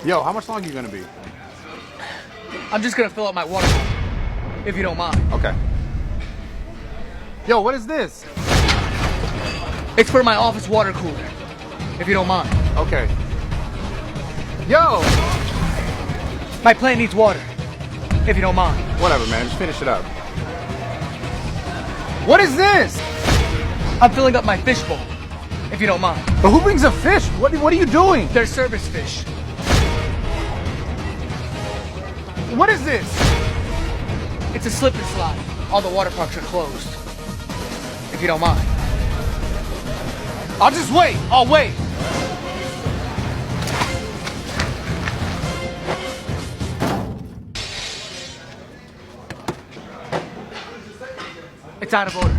Yo, how much longer are you gonna be? I'm just gonna fill up my water, if you don't mind. Okay. Yo, what is this? It's for my office water cooler, if you don't mind. Okay. Yo! My plant needs water, if you don't mind. Whatever, man. Just finish it up. What is this? I'm filling up my fishbowl, if you don't mind. But who brings a fish? What are you doing? They're service fish. What is this? It's a slip and slide. All the water parks are closed, if you don't mind. I'll just wait. I'll wait. It's out of order.